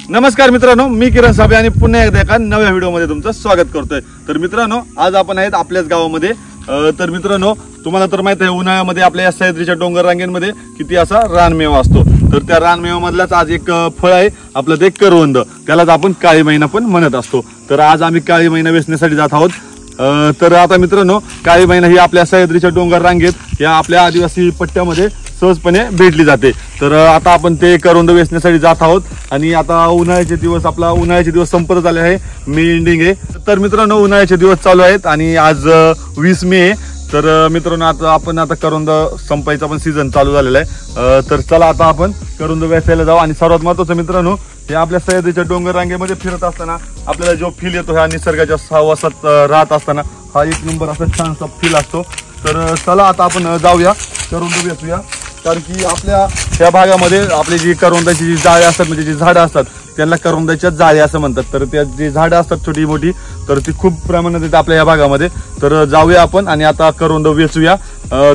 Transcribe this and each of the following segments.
नमस्कार मित्रांनो, मी किरण साबळे आणि पुन्हा एकदा एका नव्या व्हिडिओमध्ये तुमचं स्वागत करतोय। तर मित्रांनो, आज आपण आहेत आपल्याच गावामध्ये। तर मित्रांनो, तुम्हाला तर माहित आहे उन्हाळ्यामध्ये आपल्या या सह्याद्रीच्या डोंगर रांगेंमध्ये किती असा रानमेवा असतो। तर त्या रानमेवामधलाच आज एक फळ आहे आपलं, ते करवंद। त्यालाच आपण काळी मैना पण म्हणत असतो। तर आज आम्ही काळी मैना वेचण्यासाठी जात आहोत। तर आता मित्रांनो, काळी मैना ही आपल्या सह्याद्रीच्या डोंगर रांगेत या आपल्या आदिवासी पट्ट्यामध्ये सहजपणे भेटली जाते। तर आता आपण ते करवंद वेचण्यासाठी जात आहोत आणि आता उन्हाळ्याचे दिवस संपत आले आहे, मे एंडिंग आहे। तर मित्रांनो, उन्हाळ्याचे दिवस चालू आहेत आणि आज 20 मे आहे। तर मित्रांनो, आता करवंद संपायचा पण सीझन चालू झालेला आहे। तर चला आता आपण करवंद वेचायला जाऊ। आणि सर्वात महत्त्वाचं मित्रांनो, हे आपल्या सह्याद्रीच्या डोंगर रांगेमध्ये फिरत असताना आपल्याला जो फील येतो ह्या निसर्गाच्या सहवासात राहत असताना, हा एक नंबर असा छानसा फील असतो। तर चला आता आपण जाऊया, करवंद वेचूया। कारण की आपल्या ह्या भागामध्ये आपली जी करवंदाची जी जाळे असतात, म्हणजे जी झाडं असतात, त्यांना करवंदाच्या जाळे असं म्हणतात। तर त्या जी झाडं असतात छोटी मोठी, तर ती खूप प्रमाणात येतात आपल्या ह्या भागामध्ये। तर जाऊया आपण आणि आता करवंद वेचूया।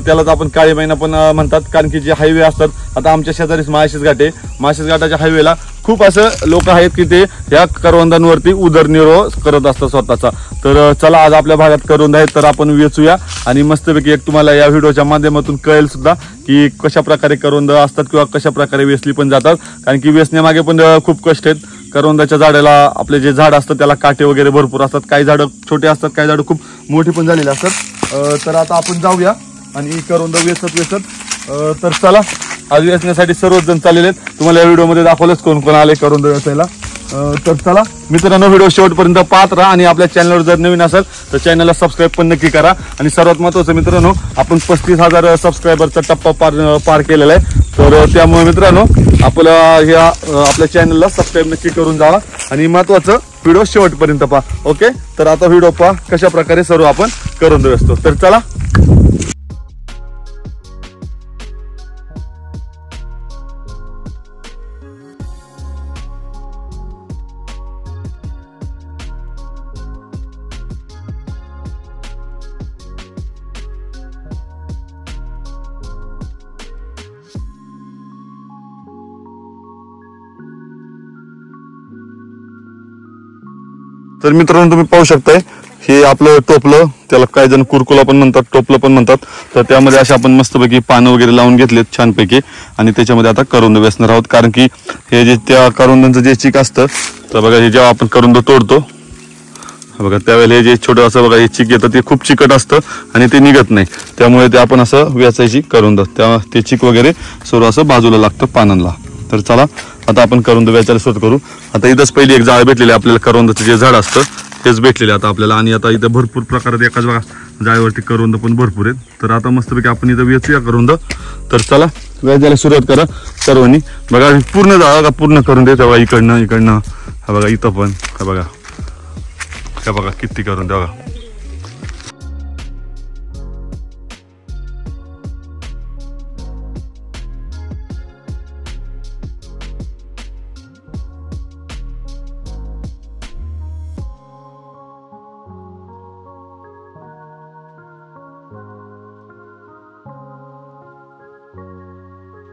त्यालाच आपण काळी मैना पण म्हणतात। कारण की जे हायवे असतात, आता आमच्या शेजारीच माळशेज घाट आहे, माळशेज घाटाच्या हायवेला खूप असं लोक आहेत की ते ह्या करवंदांवरती उदरनिर्वाह करत असतात स्वतःचा। तर चला, आज आपल्या भागात करवंद आहेत, तर आपण वेचूया आणि मस्तपैकी एक तुम्हाला या व्हिडिओच्या माध्यमातून कळेल सुद्धा की कशा प्रकारे करवंद असतात किंवा कशा प्रकारे वेचली पण जातात। कारण की वेचण्यामागे पण खूप कष्ट आहेत। करवंदाच्या झाडाला, आपले जे झाड असतं त्याला काटे वगैरे भरपूर असतात। काही झाडं छोटे असतात, काही झाडं खूप मोठी पण झालेली असतात। तर आता आपण जाऊया आणि करवंद वेचत तर चला, आज वेचण्यासाठी सर्वच जण चाललेले आहेत। तुम्हाला या व्हिडिओमध्ये दाखवलंच कोण कोण आले करवंद वेचायला। तर चला मित्रांनो, व्हिडिओ शेवटपर्यंत पाहत राहा आणि आपल्या चॅनलवर जर नवीन असेल तर चॅनलला सबस्क्राईब पण नक्की करा। आणि सर्वात महत्त्वाचं मित्रांनो, आपण 35,000 सबस्क्रायबरचा टप्पा पार केलेला आहे। तर त्यामुळे मित्रांनो, आपल्या चॅनलला सबस्क्राईब नक्की करून जावा आणि महत्त्वाचं व्हिडिओ शेवटपर्यंत पहा। ओके, तर आता व्हिडिओ पहा कशा प्रकारे सर्व आपण करवंद वेचतो। तर चला, तर मित्रांनो, तुम्ही पाहू शकताय हे आपलं टोपलं, त्याला काही जण कुरकुला पण म्हणतात, टोपलं पण म्हणतात। तर त्यामध्ये अशा आपण मस्तपैकी पानं वगैरे लावून घेतलेत छानपैकी आणि त्याच्यामध्ये आता करवंद वेचणार आहोत। कारण की हे जे त्या करवंदांचं जे चिक असतं, तर बघा, हे जेव्हा आपण करवंद तोडतो बघा, त्यावेळेला हे जे छोटं असं बघा हे चिक येतं, ते खूप चिकट असतं आणि ते निघत नाही। त्यामुळे ते आपण असं वेचायची करवंद, ते चिक वगैरे सर्व असं बाजूला लागतं पानांना। तर चला, आता आपण करवंद वेचायला सुरुवात करू। आता इथंच पहिली एक जाळ भेटलेली आपल्याला, करवंदाचं जे झाड असतं तेच भेटलेले आता आपल्याला। आणि आता इथं भरपूर प्रकारात एकाच बघा जाळेवरती करवंद पण भरपूर आहेत। तर आता मस्तपैकी आपण इथं वेचूया करवंद। तर चला, वेचायला सुरुवात करा सर्वांनी। बघा, पूर्ण जाळा का पूर्ण करून देत बघा, इकडनं हा बघा, इथं पण हा बघा किती करवंद बघा।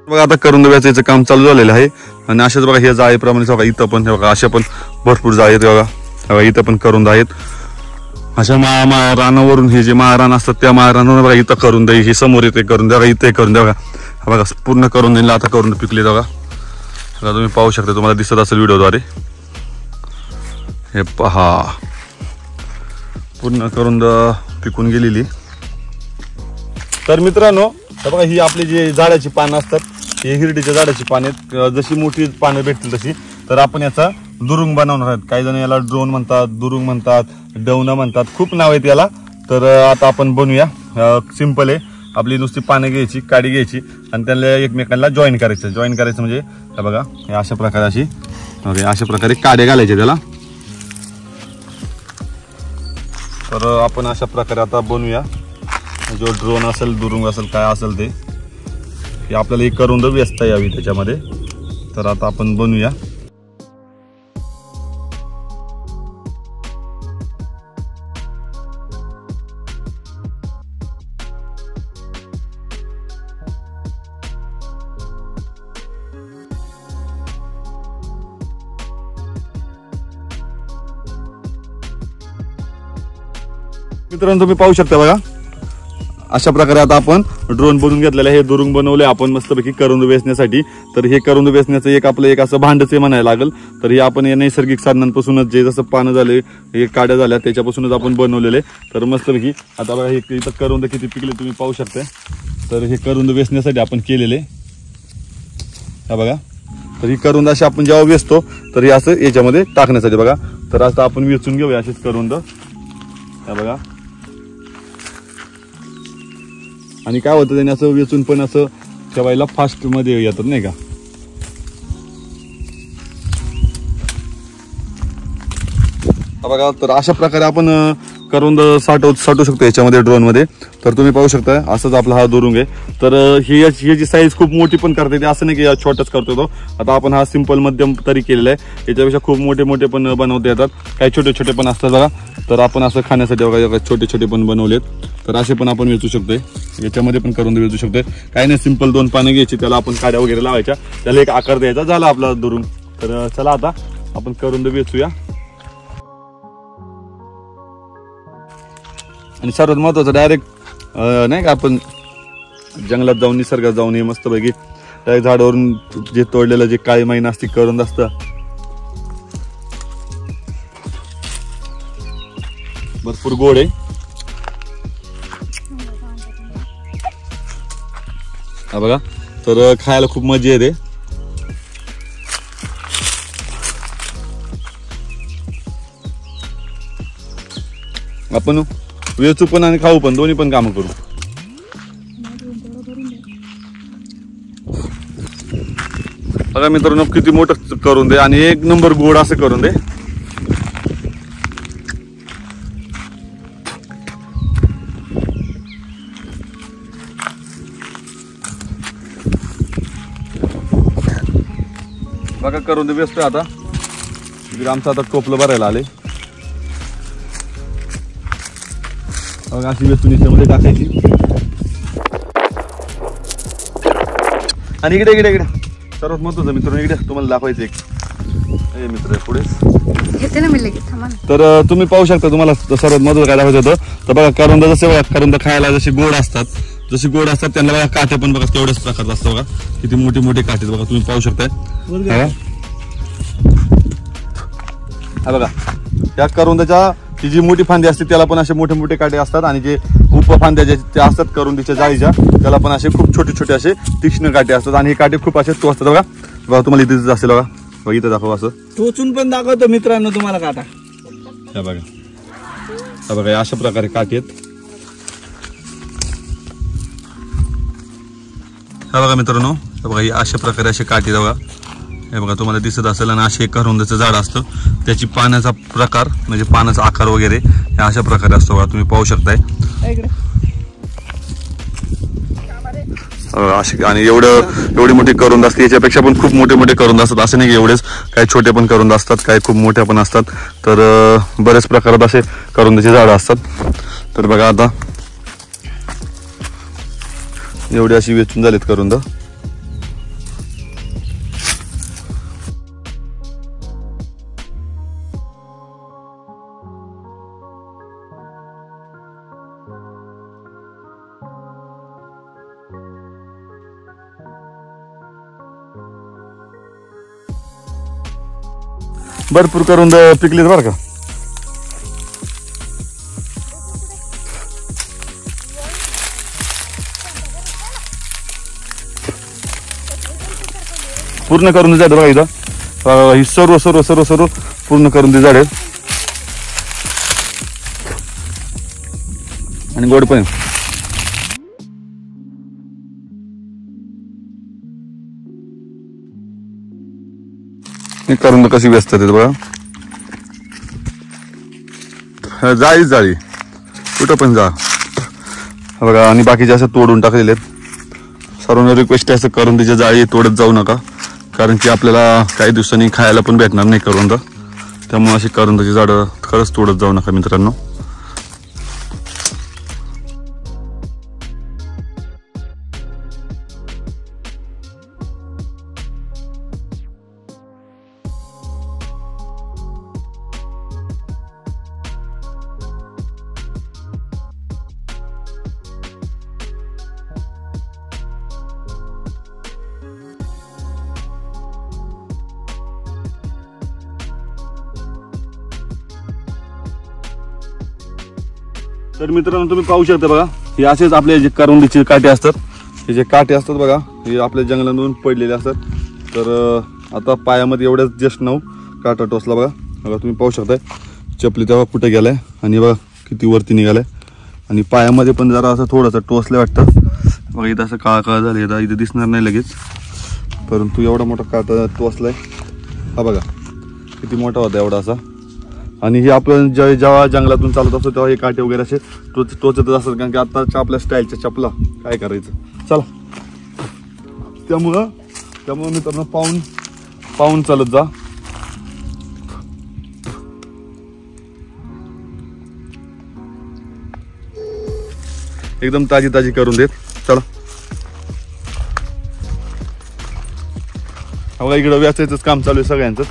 बघा, आता करवंद वेचायचं काम चालू झालेलं आहे आणि अशाच बघा हे जाळीप्रमाणे बघा इथं पण बघा, अशा पण भरपूर जाळी आहेत बघा, इथं पण करवंद आहेत। अशा रानावरून हे जे माळरान असतात त्या माळरानावर बघा इथं करवंद, हे समोर येते करवंद बघा, इथे करवंद बघा, बघा पूर्ण करवंद आता करवंद पिकले बघा। तुम्ही पाहू शकता, तुम्हाला दिसत असेल व्हिडिओद्वारे, हे पहा पूर्ण करवंद पिकून गेलेली। तर मित्रांनो, बघा ही आपली जी झाडाची पानं असतात, हे हिरडीच्या झाडाची पाने, जशी मोठी पानं भेटतील तशी, तर आपण याचा दुरुंग बनवणार आहेत। काही जण याला ड्रोन म्हणतात, दुरुंग म्हणतात, डवणं म्हणतात, खूप नाव आहेत याला। तर आता आपण बनवूया। सिंपल आहे, आपली नुसती पानं घ्यायची, काडी घ्यायची आणि त्याला एकमेकांना जॉईन करायचं म्हणजे बघा अशा प्रकारे काड्या घालायच्या त्याला। तर आपण अशा प्रकारे आता बनवूया। जो ड्रोन असेल, दुरुंग असेल, काय असेल ते आपल्याला एक करवंद वेचता यावी त्याच्यामध्ये। तर आता आपण बनवूया। मित्रांनो तुम्ही पाहू शकता बघा, अशा प्रकारे आता आपण ड्रोन बनवून घेतलेलं आहे. हे दुरुंग बनवले आपण मस्तपैकी करुंद वेचण्यासाठी. तर हे करुंद वेचण्याचं एक असं भांडच म्हणायला लागेल. तर हे आपण नैसर्गिक साधनांपासूनच जे जसं पानं झाले, हे काड्या झाल्या त्याच्यापासूनच आपण बनवलेले. तर मस्तपैकी आता बघा हे इथं करुंद किती पिकले तुम्ही पाहू शकता. तर हे करुंद वेचण्यासाठी आपण केलेले हा बघा. तर ही करुंद अशी आपण जेव्हा वेचतो तर हे असं याच्यामध्ये टाकण्यासाठी बघा. तर आता आपण वेचून घेऊया अशीच करुंद हा बघा. आणि काय होतं त्याने असं वेचून पण असं ठेवायला फास्ट मध्ये येतात नाही का. बघा तर अशा प्रकारे आपण करुंद साठवू शकतो याच्यामध्ये ड्रोन मध्ये. तर तुम्ही पाहू शकता असंच आपला हा दुरुंग आहे. तर ही जी साईज खूप मोठी पण करता येते, असं नाही की छोटाच करतो तो. आता आपण हा सिंपल मध्यम तरी केलेला आहे. याच्यापेक्षा खूप मोठे मोठे पण बनवता येतात, काही छोटे छोटे पण असतात बघा. तर आपण असं खाण्यासाठी बघा छोटे छोटे पण बनवलेत. तर असे पण आपण वेचू शकतोय, याच्यामध्ये पण करुंद वेचू शकतोय. काही नाही, सिंपल 2 पानं घ्यायची, त्याला आपण काड्या वगैरे लावायच्या, त्याला एक आकार द्यायचा, झाला आपला दुरुंग. तर चला आता आपण करुंद वेचूया. आणि सर्वात महत्वाचं डायरेक्ट नाही का आपण जंगलात जाऊन निसर्गात जाऊन हे मस्तपैकी डायरेक्ट झाडावरून जे तोडलेलं जे काळी मैना असते करुंद असतं, भरपूर गोड आहे हा बघा. तर खायला खूप मजा येते. आपण वेचू पण आणि खाऊ पण, दोन्ही पण कामं करू. बघा मित्रांनो किती मोठं करून दे आणि एक नंबर गोड असं करून दे. बघा करून दे व्यस्त आता. आमचं आता टोपलं भरायला आले. अशी वस्तू निच्यामध्ये टाकायची. आणि इकडे इकडे इकडे सर्वात महत्वाचं मित्रांनो, इकडे तुम्हाला दाखवायचं एक मित्र पुढे. तर तुम्ही पाहू शकता, तुम्हाला सर्वात महत्वाचं काय दाखवायचं होतं. तर बघा करुंद जसे बघा, करुंद खायला जसे गोड असतात, त्यांना बघा काटे पण बघा तेवढ्याच प्रकारचा असतं बघा. किती मोठे मोठे काटे बघा तुम्ही पाहू शकताय. हा बघा त्या करुंदाच्या ही जी मोठी फांदी असते त्याला पण असे मोठे मोठे काटे असतात, आणि जे उपफांद्या ज्या असतात करुंदीच्या जाळीच्या त्याला पण असे खूप छोटे छोटे असे तीक्ष्ण काटे असतात. आणि हे काटे खूप असे टोचतात बघा. बघा तुम्हाला इथे असेल बघा, इथं दाखवा असं टोचून पण दाखवतो मित्रांनो तुम्हाला काटा. हा बघा, हा बघा अशा प्रकारे काटे आहेत. हा बघा मित्रांनो, हे बघा अशा प्रकारे असे काटे बघा. हे बघा तुम्हाला दिसत असेल. आणि असे करुंदाचं झाड असतं, त्याची पाण्याचा प्रकार म्हणजे पानाचा आकार वगैरे हे अशा प्रकारे असतो बघा. तुम्ही पाहू शकताय अशी. आणि एवढी मोठी करुंद असते, याच्यापेक्षा पण खूप मोठे मोठे करुंद असतात. असे नाही की एवढेच, काही छोटे पण करुंद असतात, काही खूप मोठ्या पण असतात. तर बरेच प्रकारात असे करुंदाची झाडं असतात. तर बघा आता एवढी अशी वेचून झालीत करुंद. भरपूर करुंद पिकलीत बरं का. पूर्ण करुंद झाड बघा इथं. ही सर्व सर्व सर्व सर्व पूर्ण करुंदी झाड आहेत. आणि गोड पण करुंद कशी व्यस्त आहेत बघा. जाळी कुठं पण जा बघा. आणि बाकीचे असं तोडून टाकलेले आहेत. सर्वांना रिक्वेस्ट आहे, असं करुंदीच्या जाळी तोडत जाऊ नका, कारण की आपल्याला काही दिवसांनी खायला पण भेटणार नाही करुंद. त्यामुळे अशी करुंदाची झाडं खरंच तोडत जाऊ नका मित्रांनो. तर मित्रांनो तुम्ही पाहू शकता बघा, हे असेच आपले जे करवंदीचे काटे असतात, हे जे काटे असतात बघा, हे आपल्या जंगलातून पडलेले असतात. तर आता पायामध्ये एवढ्याच जस्ट 9 काटा टोचला बघा. बघा तुम्ही पाहू शकताय चपली तेव्हा कुठे गेलाय आणि बघा किती वरती निघालाय. आणि पायामध्ये पण जरा असं थोडंसं टोचलं वाटतं बघा. इथं असं काळा काळा झालं, इथं दिसणार नाही लगेच, परंतु एवढा मोठा काटा टोचलाय. हा बघा किती मोठा होता एवढा असा. आणि हे आपण जेव्हा जंगलातून चालत असतो तेव्हा हे काटे वगैरे असे टोचतच असतात, कारण की आताच्या आपल्या स्टाईलच्या चपला काय करायचं. चला त्यामुळं मित्रांनो पाहून चालत जा. एकदम ताजी करून देत. चला बघा इकडं व्यासायचंच काम चालू आहे सगळ्यांचं.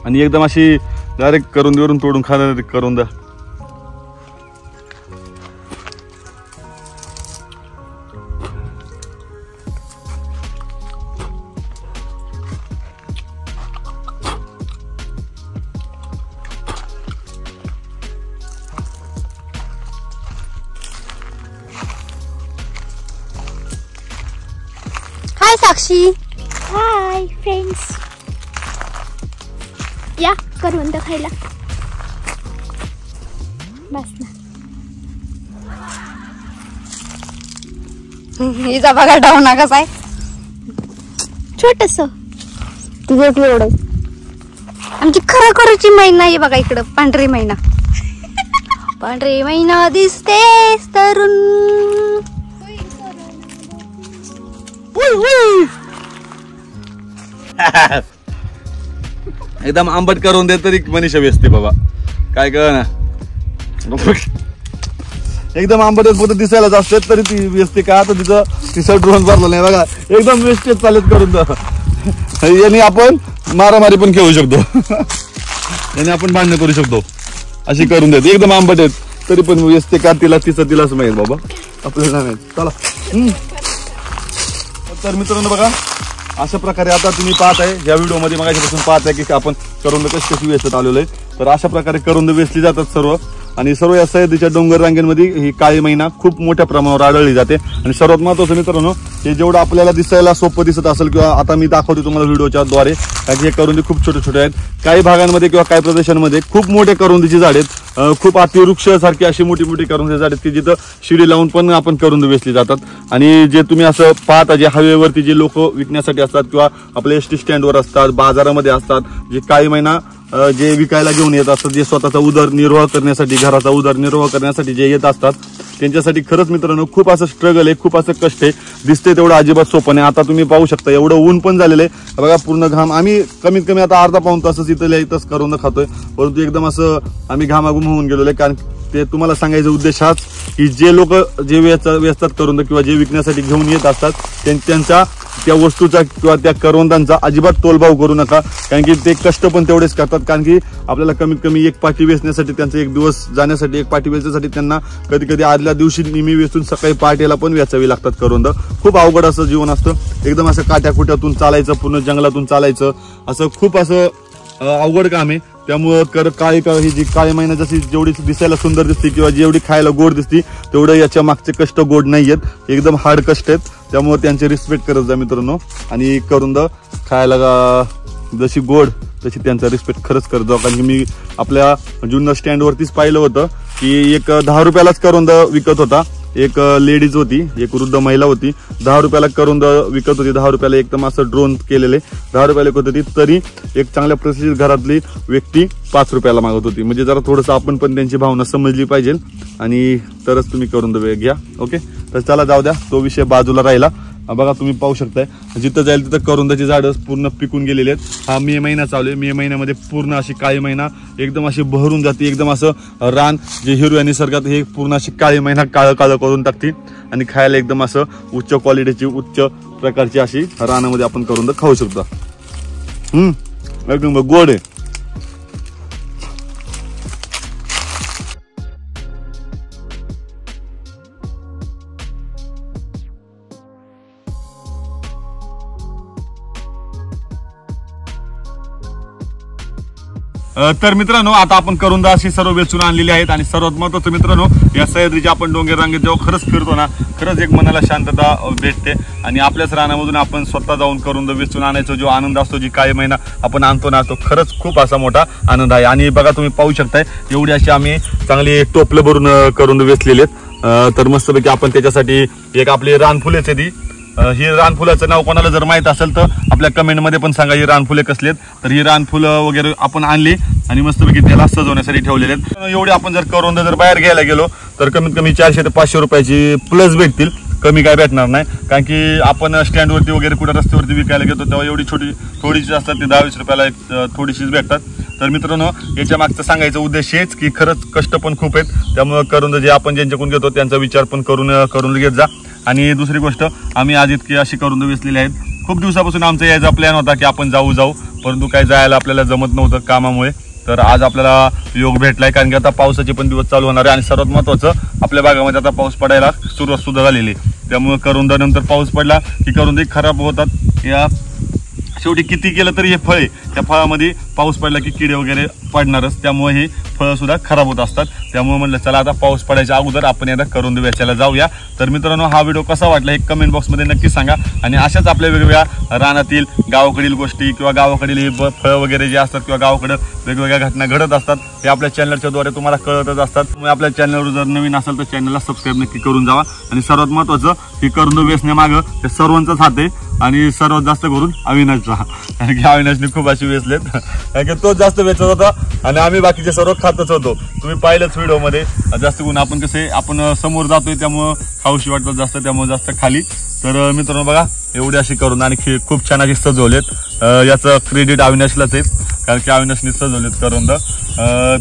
आणि एकदम अशी डायरेक्ट करून तोडून खाणार करून द्या. हाय साक्षी. Hi friends. या करवंद खायला. बस ना. हिचा बघा डावना कसा आहे, छोटस तुझं एवढं. आमची खरोखरची मैना आहे बघा इकडं, पांढरी मैना. पांढरी मैना दिसतेस तरुण. एकदम आंबट करून दे तरी मनीषा व्यस्ते बाबा, काय कळ ना. एकदम आंबट फक्त दिसायलाच असते तरी ती व्यस्ते का, तर तिचं ड्रोन भरला नाही बघा. एकदम वेस्टेज चालत करून द्या. याने आपण मारामारी पण खेळू शकतो, याने आपण भांडण करू शकतो, अशी करून देत. एकदम आंबट आहेत तरी पण व्यस्ते का तिलाच माहित बाबा, आपल्याला नाही. चला. तर मित्रांनो बघा अशा प्रकारे आता तुम्ही पाहताय या व्हिडिओमध्ये मगाच्यापासून पाहताय की आपण करवंद कशी वेचत आलेलो आहे. तर अशा प्रकारे करवंद वेचली जातात सर्व. आणि सर्व या सह्याद्रीच्या डोंगर रांगेंमध्ये ही काळी मैना खूप मोठ्या प्रमाणावर आढळली जाते. आणि सर्वात महत्त्वाचं मित्रांनो, हे जेवढं आपल्याला दिसायला सोपं दिसत असेल किंवा आता मी दाखवतो तुम्हाला व्हिडिओच्या द्वारे, कारण हे करवंदी खूप छोटे छोटे आहेत. काही भागांमध्ये किंवा काही प्रदेशांमध्ये खूप मोठे करवंदीची झाड आहेत, खूप अतिवृक्षासारखी अशी मोठी मोठी करवंदीची झाड आहेत की जिथं शिडी लावून पण आपण करवंद वेचली जातात. आणि जे तुम्ही असं पाहता, जे हायवेवरती जे लोक विकण्यासाठी असतात किंवा आपल्या एसटी स्टँडवर असतात, बाजारामध्ये असतात, जे काळी मैना जे विकायला घेऊन येत असतात, जे स्वतःचा उदरनिर्वाह करण्यासाठी, घराचा उदरनिर्वाह करण्यासाठी जे येत असतात, त्यांच्यासाठी खरंच मित्रांनो खूप असं स्ट्रगल आहे, खूप असं कष्ट आहे. दिसते तेवढं अजिबात सोपं नाही. आता तुम्ही पाहू शकता एवढं ऊन पण झालेलं आहे बघा, पूर्ण घाम. आम्ही कमीत कमी आता अर्धा पाऊण तासच इथंच करून खातोय, परंतु एकदम असं आम्ही घामाघूम होऊन गेलेलो आहे. कारण ते तुम्हाला सांगायचा उद्देश हाच की जे लोक जे वेचतात करवंद किंवा जे विकण्यासाठी घेऊन येत असतात, त्यांच्या त्या वस्तूचा किंवा त्या करवंदांचा अजिबात तोलभाव करू नका, कारण की ते कष्ट पण तेवढेच करतात. कारण की आपल्याला कमीत कमी एक पाठी वेचण्यासाठी, त्यांचा एक दिवस जाण्यासाठी, एक पाठी वेचण्यासाठी त्यांना कधी कधी आदल्या दिवशी निमी वेचून सकाळी पहाटेला पण वेचावी लागतात करवंद. खूप अवघड असं जीवन असतं. एकदम असं काट्याकुट्यातून चालायचं, पूर्ण जंगलातून चालायचं, असं खूप असं अवघड काम आहे. त्यामुळं ही जी काळी मैना जशी जेवढी दिसायला सुंदर दिसते किंवा जेवढी खायला गोड दिसते, तेवढं याच्या मागचे कष्ट गोड नाही आहेत, एकदम हार्ड कष्ट आहेत. त्यामुळे त्यांचे रिस्पेक्ट करत जा मित्रांनो. आणि करवंद खायला जशी गोड तशी त्यांचा रिस्पेक्ट खरंच करत जाऊ. कारण की मी आपल्या जुन्नर स्टँडवरतीच पाहिलं होतं की एक 10 रुपयालाच करवंद विकत होता. एक लेडीज होती, एक वृद्ध महिला होती, 10 रुपयाला करवंद विकत होती. 10 रुपयाला एकदम असं ड्रोन केलेले 10 रुपयाला विकत होती, तरी एक चांगल्या प्रतिष्ठित घरातली व्यक्ती 5 रुपयाला मागत होती. म्हणजे जरा थोडंसं आपण पण त्यांची भावना समजली पाहिजे आणि तरच तुम्ही करवंद घ्या. ओके, तर चला जाऊ द्या, तो विषय बाजूला राहिला. बघा तुम्ही पाहू शकताय जिथं जाईल तिथं करवंदाची झाडं पूर्ण पिकून गेलेली आहेत. हा मे महिना चालू आहे. मे महिन्यामध्ये पूर्ण अशी काळी मैना एकदम अशी बहरून जाते. एकदम असं रान जे हिरव्या निसर्गात हे पूर्ण अशी काळी मैना काळं काळं करून टाकते आणि खायला एकदम असं उच्च क्वालिटीची, उच्च प्रकारची अशी रानामध्ये आपण करवंद खाऊ शकतो. एकदम गोड आहे. तर मित्रांनो आता आपण करुंदा अशी सर्व वेचून आणलेली आहेत आणि सर्वात महत्त्वाचं मित्रांनो या सह्याद्रीच्या आपण डोंगर रांगेत जेव्हा खरंच फिरतो ना खरंच एक मनाला शांतता भेटते आणि आपल्याच रानामधून आपण स्वतः जाऊन करुंदा वेचून आणायचा जो आनंद असतो जी काही महिना आपण आणतो ना तो खरंच खूप असा मोठा आनंद आहे. आणि बघा तुम्ही पाहू शकताय एवढी अशी आम्ही चांगली टोपलं भरून करुंदा वेचलेले आहेत. तर मस्तपैकी आपण त्याच्यासाठी एक आपली रानफुलेच आहे ती ही रानफुलाचं नाव कोणाला जर माहित असेल तर आपल्या कमेंटमध्ये पण सांगा ही रानफुले कसलेत. तर ही रानफुलं वगैरे आपण आणली आणि मस्तपैकी त्याला सजवण्यासाठी ठेवलेले आहेत. एवढे आपण जर करुंदा जर बाहेर घ्यायला गेलो तर कमीत कमी 400 ते 500 रुपयाची प्लस भेटतील, कमी काय भेटणार नाही. कारण की आपण स्टँडवरती वगैरे कुठे रस्त्यावरती विकायला घेतो तेव्हा एवढी थोडीशी असतात ते 10-20 रुपयाला थोडीशीच भेटतात. तर मित्रांनो याच्या मागचा सांगायचा उद्देश हेच की खरंच कष्ट पण खूप आहेत, त्यामुळे करुंदा जे आपण ज्यांच्याकडून घेतो त्यांचा विचार पण करून घेत जा. आणि दुसरी गोष्ट आम्ही आज इतकी अशी करुंदा वेचलेली आहेत. खूप दिवसापासून आमचा यायचा प्लॅन होता की आपण जाऊ परंतु काय जायला आपल्याला जमत नव्हतं कामामुळे. तर आज आपल्याला योग भेटलाय कारण की आता पावसाचे पण दिवस चालू होणार आहे आणि सर्वात महत्त्वाचं आपल्या भागामध्ये आता पाऊस पडायला सुरुवात सुद्धा झालेली आहे. त्यामुळे करुंदा नंतर पाऊस पडला की करुंदा खराब होतात. या शेवटी किती केलं तरी हे फळ आहे त्या फळामध्ये पाऊस पडला की किडे वगैरे पडणारच, त्यामुळे हे फळं सुद्धा खराब होत असतात. त्यामुळे म्हणलं चला आता पाऊस पडायच्या अगोदर आपण एकदा करुंदा वेचायला जाऊया. तर मित्रांनो हा व्हिडिओ कसा वाटला हे कमेंट बॉक्समध्ये नक्की सांगा आणि अशाच आपल्या वेगवेगळ्या रानातील गावाकडील गोष्टी किंवा गावाकडील हे फळं वगैरे जे असतात किंवा गावाकडं वेगवेगळ्या घटना घडत असतात हे आपल्या चॅनलच्या द्वारे तुम्हाला कळतच असतात. त्यामुळे आपल्या चॅनलवर जर नवीन असेल तर चॅनलला सबस्क्राईब नक्की करून जावा. आणि सर्वात महत्त्वाचं ही करुंदा वेचण्यामागं ते सर्वांचाच हात आहे आणि सर्वात जास्त करून अविनाशचा, कारण की अविनाशने खूप अशी वेचलेत कारण की तो जास्त वेचत होता आणि आम्ही बाकीचे सर्व खातच होतो. तुम्ही पाहिलंच व्हिडिओमध्ये जास्त गुण आपण कसे आपण समोर जातोय त्यामुळं खाऊशी वाटतं जास्त, त्यामुळे जास्त खाली. तर मित्रांनो बघा एवढी अशी करून आणि खूप छान अशी सजवलेत. याचं क्रेडिट अविनाशलाच आहे कारण की अविनाशने सजवलेत करुंदा.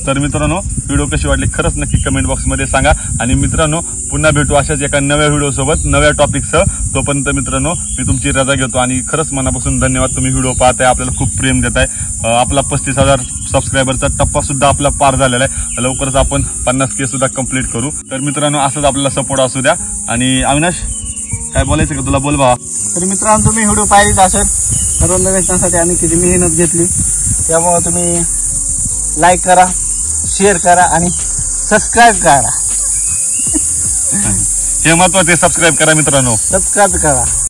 तर मित्रांनो व्हिडिओ कशी वाटली खरंच नक्की कमेंट बॉक्समध्ये सांगा. आणि मित्रांनो पुन्हा भेटू अशाच एका नव्या व्हिडिओसोबत नव्या टॉपिकसह. तोपर्यंत मित्रांनो मी तुमची रजा घेतो आणि खरंच मनापासून धन्यवाद. तुम्ही व्हिडिओ पाहताय, आपल्याला खूप प्रेम देताय. आपला 35,000 सबस्क्रायबरचा टप्पा सुद्धा आपला पार झालेला आहे. लवकरच आपण 50K सुद्धा कंप्लीट करू. तर मित्रांनो असंच आपल्याला सपोर्ट असू द्या. आणि अविनाश काय बोलायचं का तुला? बोल भावा. तर मित्रांनो तुम्ही व्हिडिओ पाहिलेच असेल, करुंदा वेचण्यासाठी आम्ही किती मेहनत घेतली, त्यामुळे तुम्ही लाईक करा, शेअर करा आणि सबस्क्राईब करा. हे महत्वाचं आहे, सबस्क्राईब करा मित्रांनो, सबस्क्राईब करा.